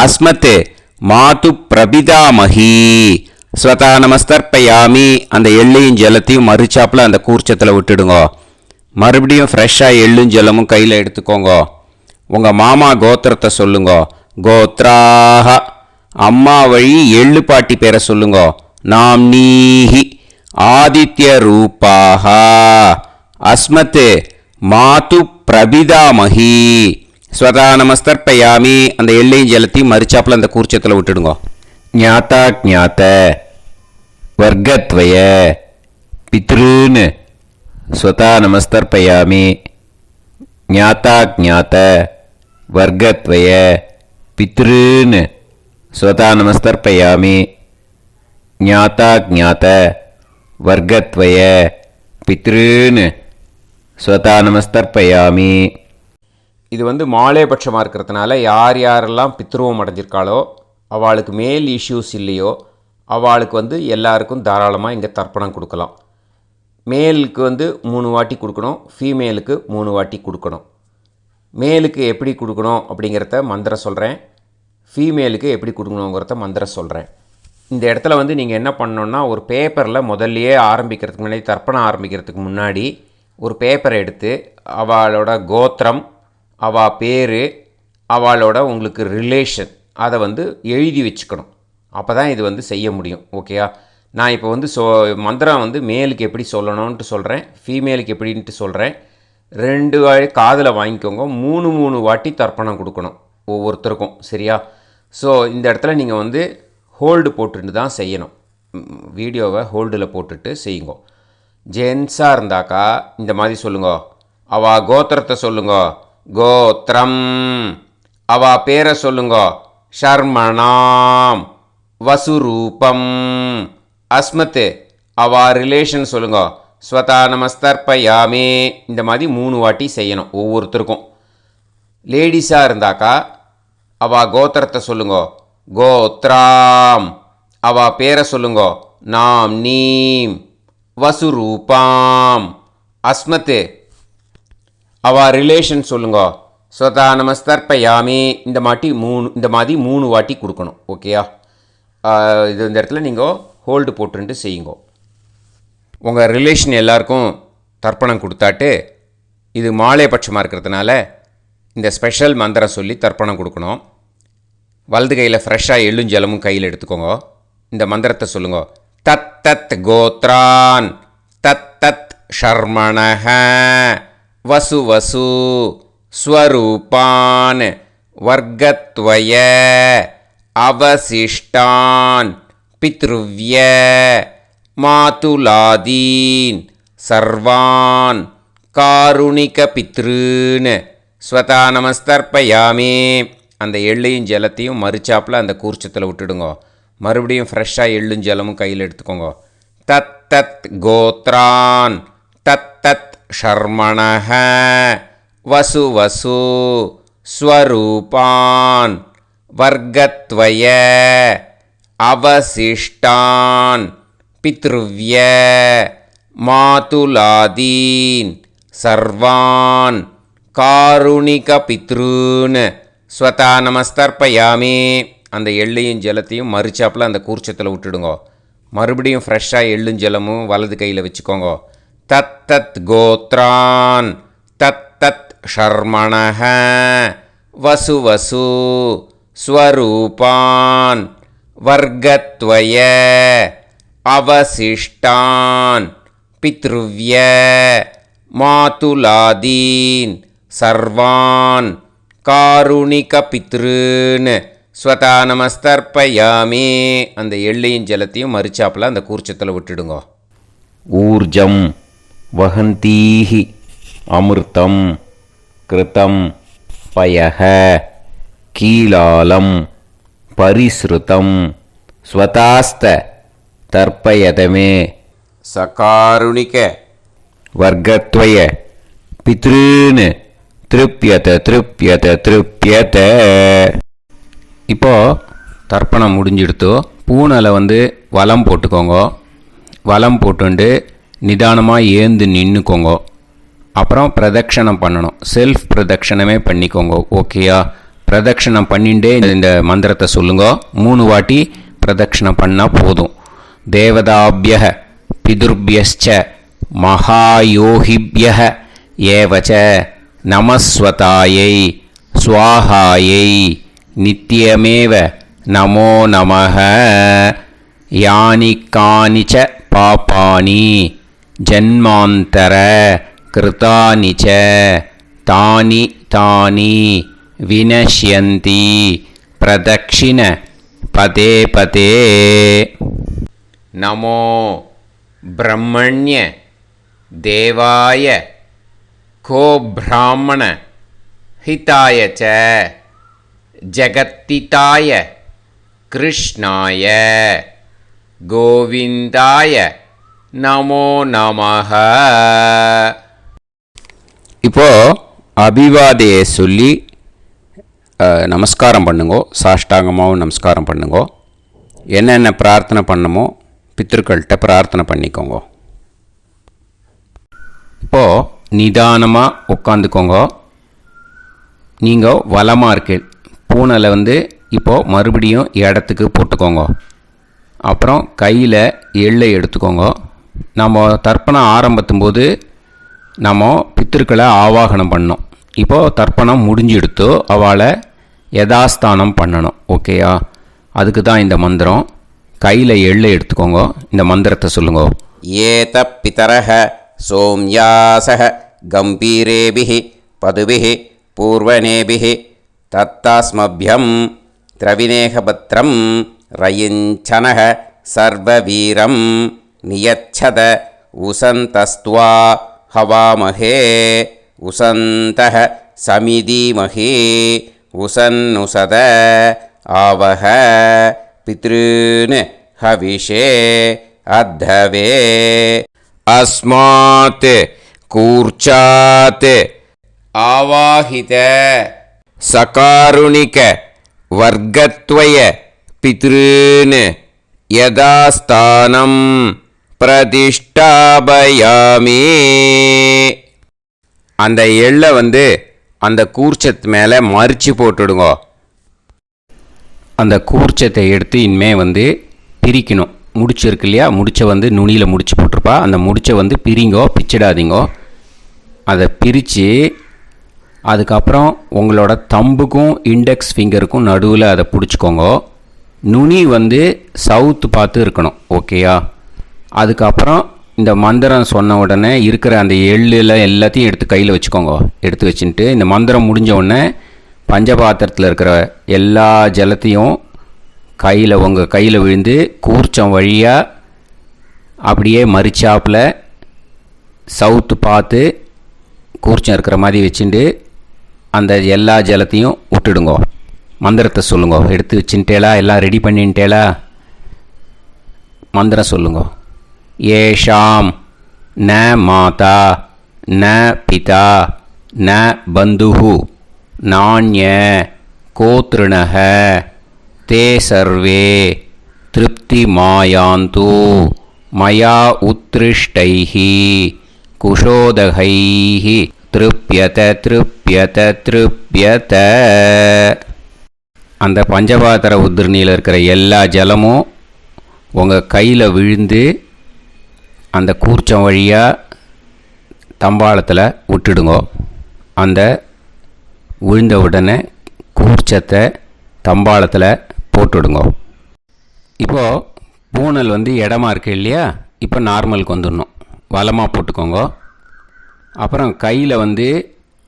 அஸ்மத் மாது பிரபிதாமகி. ஸ்வதா நமஸ்தர்ப்பயாமி. அந்த எள்ளையும் ஜலத்தையும் மறுச்சாப்பில் அந்த கூர்ச்சத்தில் விட்டுடுங்க. மறுபடியும் ஃப்ரெஷ்ஷாக எள்ளும் ஜலமும் கையில் எடுத்துக்கோங்க. உங்கள் மாமா கோத்திரத்தை சொல்லுங்க. கோத்ராக. அம்மா வழி எள்ளு பாட்டி பேரை சொல்லுங்க. நாம் நீஹி ஆதித்ய ரூபாக. அஸ்மத் மாது பிரபிதாமகி. ஸ்வதா நமஸ்தர்ப்பயாமி. அந்த எள்ளையும் ஜலத்தையும் மறுச்சாப்பில் அந்த கூர்ச்சத்தில் விட்டுடுங்க. ஞாத்தா ஞாத்த வர்க்கத்வய பித்ருன்னு. ஸ்வதா நமஸ்தர்ப்பயாமி. ஞாத்தா ஞாத்த வர்க்கத்வய பித்ருன்னு. ஸ்வதா நமஸ்தர்ப்பயாமி. ஞாத்தா ஞாத்த வர்க்கத்வய பித்ருன்னு. ஸ்வதா நமஸ்தர்ப்பயாமி. இது மாலேபட்சமாக இருக்கிறதுனால யார் யாரெல்லாம் பித்ருவம் அடைஞ்சிருக்காளோ அவளுக்கு மேல் இஷ்யூஸ் இல்லையோ அவளுக்கு எல்லாருக்கும் தாராளமாக இங்கே தர்ப்பணம் கொடுக்கலாம். மேலுக்கு 3 வாட்டி கொடுக்கணும், ஃபீமேலுக்கு 3 வாட்டி கொடுக்கணும். மேலுக்கு எப்படி கொடுக்கணும் அப்படிங்கிறத மந்திரம் சொல்கிறேன், ஃபீமேலுக்கு எப்படி கொடுக்கணுங்கிறத மந்திரம் சொல்கிறேன். இந்த இடத்துல நீங்கள் என்ன பண்ணணுன்னா, ஒரு பேப்பரில் முதல்லையே ஆரம்பிக்கிறதுக்கு முன்னாடி, தர்ப்பணம் ஆரம்பிக்கிறதுக்கு முன்னாடி ஒரு பேப்பரை எடுத்து அவளோட கோத்திரம், அவள் பேர், அவளோட உங்களுக்கு ரிலேஷன் அதை எழுதி வச்சுக்கணும். அப்போ தான் இது செய்ய முடியும். ஓகேயா? நான் இப்போ மந்திரம் மேலுக்கு எப்படி சொல்லணும்ன்ட்டு சொல்கிறேன், ஃபீமேலுக்கு எப்படின்ட்டு சொல்கிறேன். 2 காதில் வாங்கிக்கோங்க. 3 வாட்டி தர்ப்பணம் கொடுக்கணும் ஒவ்வொருத்தருக்கும். சரியா? ஸோ இந்த இடத்துல நீங்கள் ஹோல்டு போட்டுட்டு தான் செய்யணும். வீடியோவை ஹோல்டில் போட்டுட்டு செய்யுங்க. ஜென்ஸாக இருந்தாக்கா இந்த மாதிரி சொல்லுங்க. அவா கோத்திரத்தை சொல்லுங்க. கோத்திரம். அவா பேரை சொல்லுங்க. ஷர்மணாம் வசுரூபம். அஸ்மத். அவா ரிலேஷன் சொல்லுங்க. ஸ்வதா நமஸ்தர்ப்பயாமி. இந்த மாதிரி 3 வாட்டி செய்யணும் ஒவ்வொருத்தருக்கும். லேடிஸாக இருந்தாக்கா அவா கோத்திரத்தை சொல்லுங்க. கோத்ராம். அவா பேரை சொல்லுங்க. நாம் நீம் வசுரூபாம். அஸ்மத். அவா ரிலேஷன் சொல்லுங்க. ஸ்வதா நமஸ்தர்ப்பயாமி. இந்த மாதிரி 3 வாட்டி கொடுக்கணும். ஓகேயா? இந்த இடத்துல நீங்கள் ஹோல்டு போட்டுட்டு செய்யுங்க. உங்கள் ரிலேஷன் எல்லாருக்கும் தர்ப்பணம் கொடுத்தாட்டு இது மாலேபட்சமாக இருக்கிறதுனால இந்த ஸ்பெஷல் மந்திரம் சொல்லி தர்ப்பணம் கொடுக்கணும். வலது கையில் ஃப்ரெஷ்ஷாக எள்ளும் ஜலமும் கையில் எடுத்துக்கோங்க. இந்த மந்திரத்தை சொல்லுங்க. தத் தத் கோத்ரான் தத் தத் ஷர்மணஹ வசு வசு ஸ்வரூபான் வர்க்கத்வய அவசிஷ்டான் பித்ருவ்ய மாதுலாதீன் சர்வான் காருணிக பித்ருன்னு. ஸ்வதா நமஸ்தர்ப்பயாமி. அந்த எள்ளையும் ஜலத்தையும் மறுச்சாப்பில் அந்த கூர்ச்சத்தில் விட்டுடுங்க. மறுபடியும் ஃப்ரெஷ்ஷாக எள்ளும் ஜலமும் கையில் எடுத்துக்கோங்க. தத் தத் கோத்ரான் தத் தத் ஷர்மணஹ வசு வசு ஸ்வரூபான் வர்க்கத்வய அவசிஷ்டான் பித்ருவ்ய மாதுலாதீன் சர்வான் காருணிக பித்ருன்னு. ஸ்வதா நமஸ்தர்ப்பயாமி. அந்த எள்ளையும் ஜலத்தையும் மறுச்சாப்பில் அந்த கூர்ச்சத்தில் விட்டுடுங்க. மறுபடியும் ஃப்ரெஷ்ஷாக எள்ளும் ஜலமும் வலது கையில் வச்சுக்கோங்க. தத் தத் கோத்ரான் தத் தத் ஷர்மணஹ வசு வசு ஸ்வரூபான் வர்க்கத்வய அவசிஷ்டான் பித்ருவ்ய மாதுலாதீன் சர்வான் காருணிக பித்ருன்னு. ஸ்வதா நமஸ்தர்ப்பயாமி. அந்த எள்ளையும் ஜலத்தையும் மறுச்சாப்பில் அந்த கூர்ச்சத்தில் விட்டுடுங்க. ஊர்ஜம் வஹந்தீஹி அமிர்தம் கிருதம் பயஹ கீலாலம் பரிஸ்ருதம் ஸ்வதாஸ்த தர்ப்பயதமே சகாருணிக வர்க்கத்வய பித்ருன்னு திருப்யத திருப்யத திருப்யத. இப்போது தர்ப்பணம் முடிஞ்சிடுத்தோ பூனலை வலம் போட்டுக்கோங்க. வலம் போட்டுண்டு நிதானமாக ஏந்து நின்றுக்கோங்க. அப்புறம் பிரதட்சணம் பண்ணணும். செல்ஃப் பிரதட்சணமே பண்ணிக்கோங்க. ஓகேயா? பிரதட்சணம் பண்ணிண்டே இந்த மந்திரத்தை சொல்லுங்க. 3 வாட்டி பிரதட்சணம் பண்ணால் போதும். தேவதாபிய பிதுர்பியஸ்ச மகாயோகிபிய ஏவச்ச நமஸ்வதாயை ஸ்வாஹாயை நித்யமேவ நமோ நமஹ. யானி கானிச்ச பாபானி ஜன்மாந்தர கிருதானிச்ச தானி தானி வினஷ்யந்தி பிரதக்ஷிண பதே பதே. நமோ பிரம்மண்ய தேவாய கோ பிராமண ஹிதாய ச ஜகத்திதாய கிருஷ்ணாய கோவிந்தாய நமோ நமஹ. இப்போ அபிவாதையை சொல்லி நமஸ்காரம் பண்ணுங்கோ. சாஷ்டாங்கமாகவும் நமஸ்காரம் பண்ணுங்கோ. என்னென்ன பிரார்த்தனை பண்ணமோ பித்ருக்கள்கிட்ட பிரார்த்தனை பண்ணிக்கோங்க. இப்போது நிதானமாக உட்காந்துக்கோங்க. நீங்கள் வலமாக இருக்கு பூனலை இப்போது மறுபடியும் இடத்துக்கு போட்டுக்கோங்க. அப்புறம் கையில் எள்ளை எடுத்துக்கோங்க. நம்ம தர்ப்பணம் ஆரம்பத்தும் போது நம்ம பித்திருக்களை ஆவாகனம் பண்ணோம். இப்போது தர்ப்பணம் முடிஞ்செடுத்து அவளை யதாஸ்தானம் பண்ணணும். ஓகேயா? அதுக்கு தான் இந்த மந்திரம். கையில் எள்ளை எடுத்துக்கோங்க. இந்த மந்திரத்தை சொல்லுங்க. ஏத பிதரஹ சோம்யாசஹ கம்பீரேபிஹி பதுபிஹி பூர்வனேபிஹி தத்தாஸ்மப்யம் திரவிநேகபத்ரம் ரயிஞ்சனஹ சர்வவீரம் நியச்சத உசந்தஸ்த்வா ஹவாமஹே உசந்தஹ சமிதீமஹி உசன்னுசத ஆவஹ பித்ருன் ஹவிஷே அத்தவே. அஸ்மாத் கூர்ச்சாத் ஆவாஹித சகாருணிக வர்க்கத்வய பித்ருன் யதாஸ்தானம் பிரதிஷ்டாபயாமி. அந்த எள்ளை அந்த கூர்ச்சத்து மேலே மறித்து போட்டுடுங்க. அந்த கூர்ச்சத்தை எடுத்து இனிமே பிரிக்கணும். முடிச்சு இருக்கு இல்லையா? முடிச்சை நுனியில் முடிச்சு போட்டிருப்பா. அந்த முடிச்சை பிரிங்கோ, பிச்சிடாதீங்கோ. அதை பிரித்து அதுக்கப்புறம் உங்களோட தம்புக்கும் இண்டெக்ஸ் ஃபிங்கருக்கும் நடுவில் அதை பிடிச்சிக்கோங்க. நுனி சவுத்து பார்த்து இருக்கணும். ஓகேயா? அதுக்கப்புறம் இந்த மந்திரம் சொன்ன உடனே இருக்கிற அந்த எள்ளில் எல்லாத்தையும் எடுத்து கையில் வச்சுக்கோங்க. எடுத்து வச்சுட்டு இந்த மந்திரம் முடிஞ்ச உடனே பஞ்சபாத்திரத்தில் இருக்கிற எல்லா ஜலத்தையும் உங்கள் கையில் விழுந்து கூர்ச்சம் வழியாக அப்படியே மறிச்சாப்பில் சவுத்து பார்த்து கூர்ச்சம் இருக்கிற மாதிரி வச்சுட்டு அந்த எல்லா ஜலத்தையும் விட்டுடுங்கோ. மந்திரத்தை சொல்லுங்க. எடுத்து வச்சுட்டேலா? எல்லாம் ரெடி பண்ணிட்டேலா? மந்திரம் சொல்லுங்க. ஏஷாம் ந மாதா ந பிதா ந பந்துஹு நாண்ய கோத்ருணஹ தே சர்வே திருப்தி மாயாந்து மயா உத்ருஷ்டைஹி குஷோதகைஹி திருப்யத திருப்யத திருப்யத. அந்த பஞ்சபாத்திர உதிர்ணியில் இருக்கிற எல்லா ஜலமும் உங்கள் கையில் விழுந்து அந்த கூர்ச்சம் வழியாக தம்பாளத்தில் விட்டுடுங்கோ. அந்த விழுந்த உடனே கூர்ச்சத்தை தம்பாளத்தில் போட்டுடுங்கோ. இப்போது பூனல் இடமா இருக்கு இல்லையா? இப்போ நார்மலுக்கு வந்துடணும். வலமாக போட்டுக்கோங்க. அப்புறம் கையில்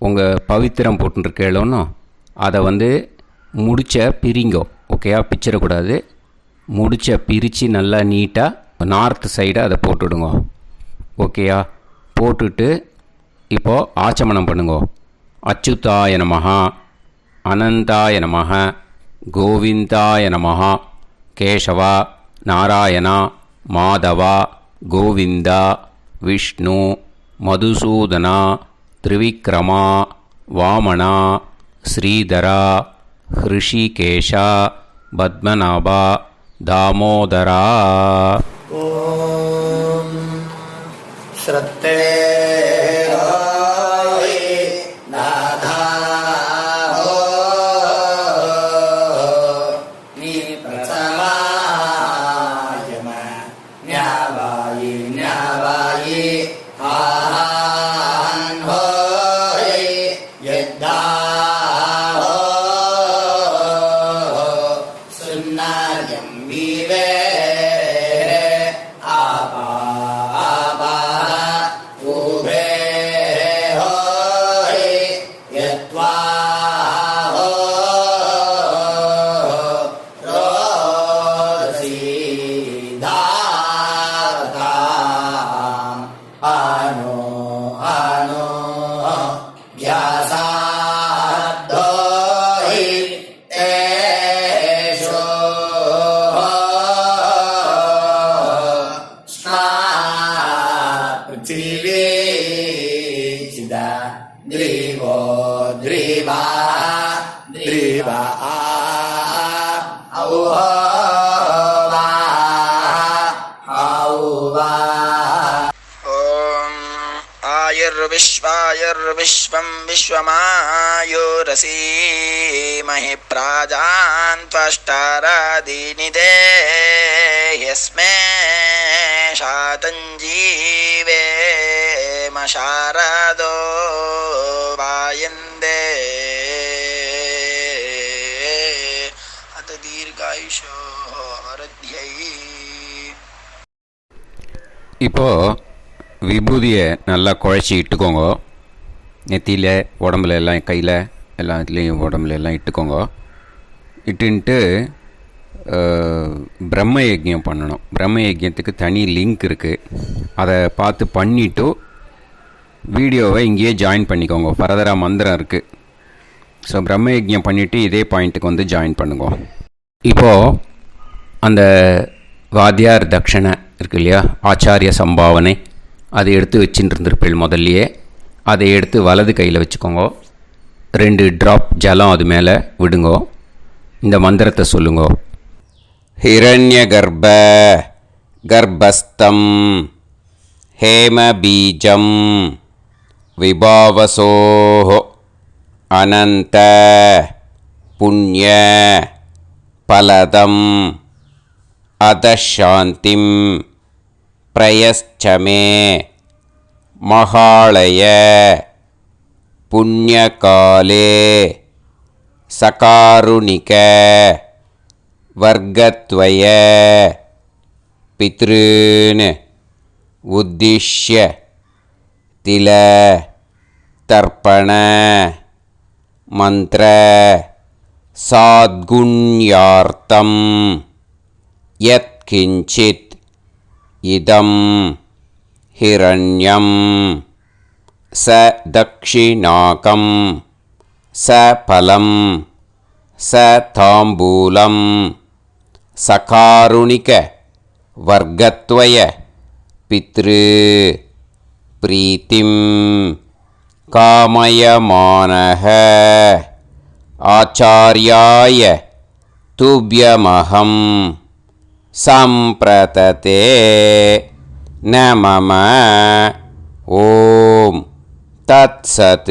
உங்கள் பவித்திரம் போட்டுருக்கேளோன்னு அதை முடிச்ச பிரிங்கோ. ஓகேயா? பிச்சிடக்கூடாது. முடிச்ச பிரித்து நல்லா நீட்டாக நார்த் சைடை அதை போட்டுவிடுங்க. ஓகேயா? போட்டுட்டு இப்போது ஆச்சமனம் பண்ணுங்கோ. அச்சுதாய நமஹ அனந்தாய நமஹ கோவிந்தாய நமஹ கேசவா நாராயணா மாதவா கோவிந்தா விஷ்ணு மதுசூதனா திரிவிக்ரமா வாமனா ஸ்ரீதரா ஹிருஷிகேஷா பத்மநாபா தாமோதரா. ஓம் ஸ்ரத்தே विश्वं विश्वमायुरसी महि प्राजान् त्वष्टारादीनिदे यस्मे शातं जीवेम शारदो वायन्दे अत दीर्घायुषो वरद्यै. இப்போது விபூதியை நல்லா குழச்சி இட்டுக்கோங்க. நெத்தியில் உடம்புல எல்லாம் கையில் எல்லாத்துலேயும் உடம்புல எல்லாம் இட்டுக்கோங்க. இட்டுன்ட்டு பிரம்ம யஜ்யம் பண்ணணும். பிரம்ம யஜ்யத்துக்கு தனி லிங்க் இருக்குது. அதை பார்த்து பண்ணிவிட்டு வீடியோவை இங்கேயே ஜாயின் பண்ணிக்கோங்க. ஃபர்தராக மந்திரம் இருக்குது. ஸோ பிரம்ம யஜ்யம் பண்ணிவிட்டு இதே பாயிண்ட்டுக்கு வந்து ஜாயின் பண்ணுங்க. இப்போது அந்த வாத்தியார் தட்சணை இருக்கு இல்லையா, ஆச்சாரிய சம்பாவனை, அதை எடுத்து வச்சுட்டு இருந்திருப்பேள் முதல்லையே. அதை எடுத்து வலது கையில் வச்சுக்கோங்க. 2 ட்ராப் ஜலம் அது மேலே விடுங்கோ. இந்த மந்திரத்தை சொல்லுங்கோ. ஹிரண்ய கர்ப்ப கர்ப்பஸ்தம் ஹேம பீஜம் விபாவசோஹோ அனந்த புண்ணிய பலதம் அதசாந்திம் பிரயஸ்சமே மகாளய புண்ணியகாலே சகாருணிக வர்க்கத்வய பித்ருன் உத்திஷ்ய தில தர்ப்பண மந்திர சாத்குண்யார்த்தம் யத்கிஞ்சித் இதம் ஹிரண்யம் ச தக்ஷிணாகம் ச பலம் ச தாம்பூலம் சகாருணிக வர்க்கத்வய பித்ரு பிரீத்திம் காமயமானஹ ஆச்சார்யாய துப்யமஹம் சம்பிரததே நமம. ஓம் தத் சத்.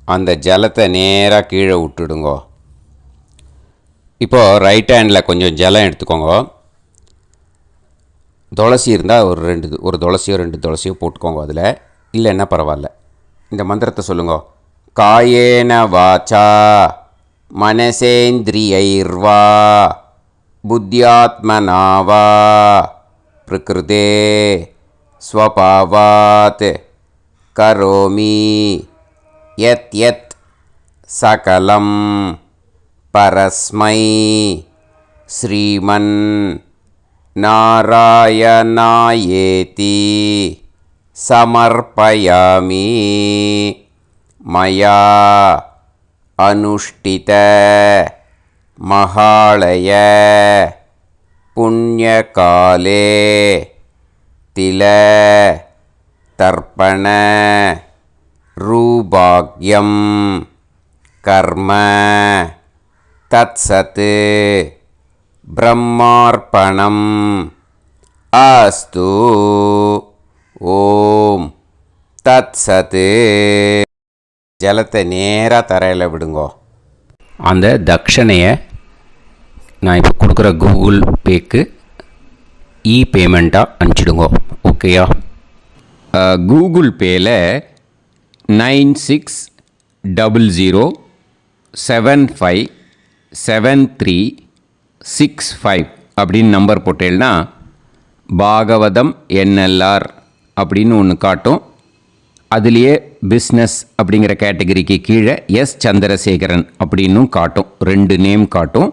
அந்த ஜலத்தை நேராக கீழே விட்டுடுங்கோ. இப்போது ரைட் ஹேண்டில் கொஞ்சம் ஜலம் எடுத்துக்கோங்க. துளசி இருந்தால் ஒரு துளசியோ 2 துளசியோ போட்டுக்கோங்க. அதில் இல்லைன்னா பரவாயில்ல. இந்த மந்திரத்தை சொல்லுங்க. காயேன வாச்சா மனசேந்திரியைர்வா புத்தியாத்மனாவா பிரகிருதே ஸ்வபாவாத் கரோமி யத் யத் சகலம் பரஸ்மை ஸ்ரீமன் நாராயணாயேதி சமர்ப்பயாமி மயா அனுஷ்டித மகாளய புண்ணியகாலே தில தர்ப்பண ரூபாக்யம் கர்ம தத்சத் பிரம்மார்ப்பணம் அஸ்து ஓம் தத்சத். ஜலத்தை நேராக தரையில் விடுங்கோ. அந்த தட்சணையை நான் இப்போ கொடுக்குற கூகுள் பேக்கு பேமெண்ட்டாக அனுப்பிச்சிடுங்கோ. ஓகேயா? கூகுள் பேயில் 9600757365 அப்படின்னு நம்பர் போட்டேன்னா பாகவதம் என்எல்ஆர் அப்படின்னு ஒன்று காட்டும். அதுலேயே பிஸ்னஸ் அப்படிங்கிற கேட்டகரிக்கு கீழே எஸ் சந்திரசேகரன் அப்படின்னும் காட்டும். 2 நேம் காட்டும்.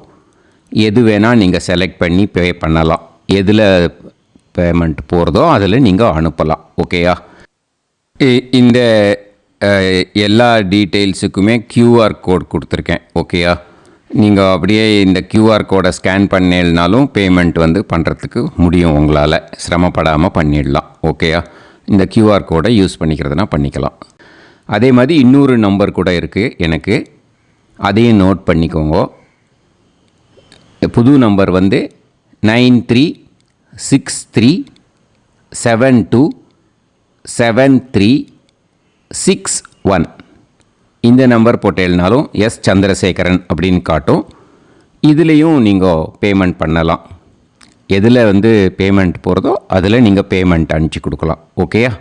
எது வேணால் நீங்கள் செலக்ட் பண்ணி பே பண்ணலாம். எதில் பேமெண்ட் போகிறதோ அதில் நீங்கள் அனுப்பலாம். ஓகேயா? இந்த எல்லா டீட்டெயில்ஸுக்குமே QR கோட் கொடுத்துருக்கேன். ஓகேயா? நீங்கள் அப்படியே இந்த QR கோடை ஸ்கேன் பண்ணேன்னாலும் பேமெண்ட் பண்ணுறதுக்கு முடியும். உங்களால் சிரமப்படாமல் பண்ணிடலாம். ஓகேயா? இந்த QR கோடை யூஸ் பண்ணிக்கிறதுனா பண்ணிக்கலாம். அதே மாதிரி இன்னொரு நம்பர் கூட இருக்குது எனக்கு, அதையும் நோட் பண்ணிக்கோங்க. புது நம்பர் 9363727361. இந்த நம்பர் போட்டேல்னாலும் எஸ் சந்திரசேகரன் அப்படின்னு காட்டும். இதுலேயும் நீங்கள் பேமெண்ட் பண்ணலாம். எதில் பேமெண்ட் போகிறதோ அதில் நீங்கள் பேமெண்ட் அனுப்பிச்சி கொடுக்கலாம். ஓகேயா?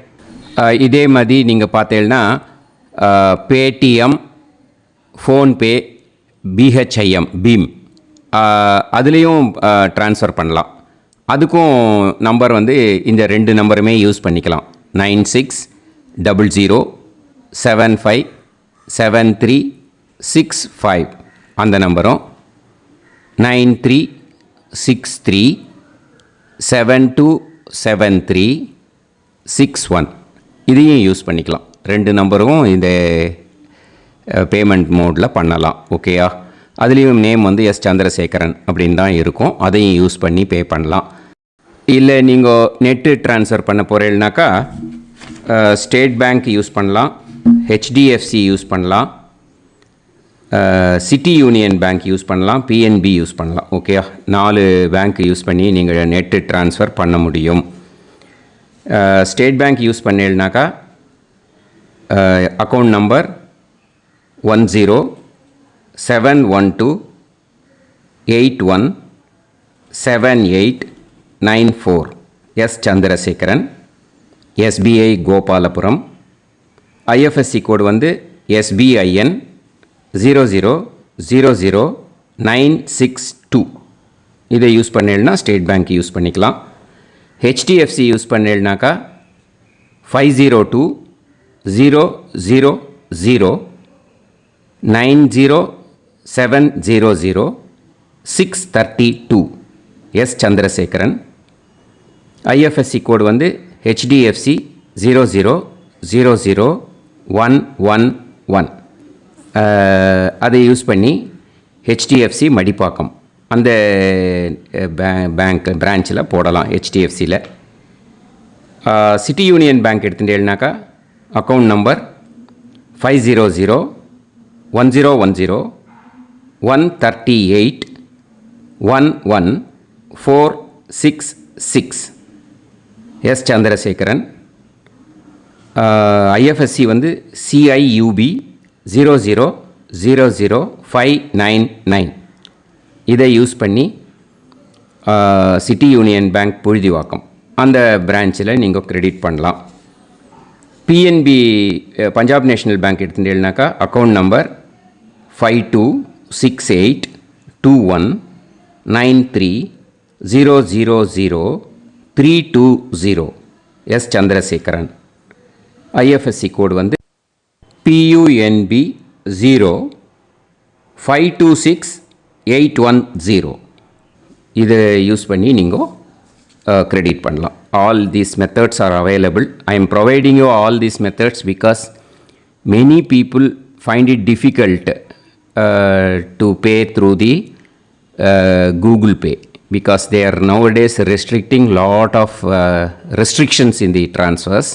இதே மாதிரி நீங்கள் பார்த்தேன்னா பேடிஎம், ஃபோன்பே, பிஹெச்ஐஎம், பீம் அதுலேயும் ட்ரான்ஸ்ஃபர் பண்ணலாம். அதுக்கும் நம்பர் இந்த 2 நம்பருமே யூஸ் பண்ணிக்கலாம். 9600757365 அந்த நம்பரும் 9363727361 இதையும் யூஸ் பண்ணிக்கலாம். 2 நம்பரும் இந்த பேமெண்ட் மோடில் பண்ணலாம். ஓகேயா? அதுலேயும் நேம் எஸ் சந்திரசேகரன் அப்படின்னு தான் இருக்கும். அதையும் யூஸ் பண்ணி பே பண்ணலாம். இல்லை நீங்கள் நெட்டு ட்ரான்ஸ்ஃபர் பண்ண போகிறீங்கனாக்கா ஸ்டேட் பேங்க் யூஸ் பண்ணலாம், ஹெச்டிஎஃப்சி யூஸ் பண்ணலாம், சிட்டி யூனியன் பேங்க் யூஸ் பண்ணலாம், பிஎன்பி யூஸ் பண்ணலாம். ஓகேயா? 4 பேங்க் யூஸ் பண்ணி நீங்கள் நெட்டு ட்ரான்ஸ்ஃபர் பண்ண முடியும். ஸ்டேட் பேங்க் யூஸ் பண்ணீங்கனாக்கா account number 10712817894 S Chandrasekaran, SBI Gopalapuram. IFSC code SBIN 0000962. இதை யூஸ் பண்ணேன்னா ஸ்டேட் பேங்க் யூஸ் பண்ணிக்கலாம். ஹெச்டிஎஃப்சி யூஸ் பண்ணேன்னாக்கா 50200090700632 S Chandrasekaran. IFSC code HDFC 0000111. அதை யூஸ் பண்ணி HDFC மடிப்பாக்கம் அந்த பேங்க் பிரான்ச்சில் போடலாம். HDFCயில் சிட்டி யூனியன் பேங்க் எடுத்துட்டேன்னாக்கா account number 5001001381146 S Chandrasekaran. IFSC CIUB 0000599. இதை யூஸ் பண்ணி சிட்டி யூனியன் பேங்க் புழுதிவாக்கம் அந்த பிரான்ச்சில் நீங்கள் கிரெடிட் பண்ணலாம். பிஎன்பி பஞ்சாப் நேஷ்னல் பேங்க் எடுத்துட்டேன்னாக்கா account number 52682193000320 S Chandrasekaran. IFSC code PUNB 0526810. இதை யூஸ் பண்ணி நீங்கள் கிரெடிட் பண்ணலாம். All these methods are available. I am providing you all these methods because many people find it difficult to pay through the Google Pay because they are nowadays restricting lot of restrictions in the transfers.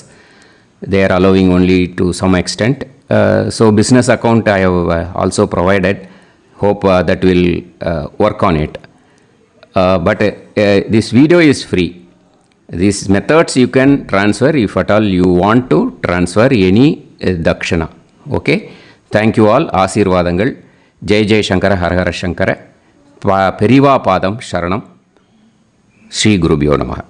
they are allowing only to some extent. So business account I have also provided. Hope that will work on it. But this video is free. These methods you can transfer if at all you want to transfer any dakshana. Okay. Thank you all. Aasirvadangal. Jai Jai Shankara Har Har Shankara. Periva Padam Sharanam. Shri Gurubhyo Namaha.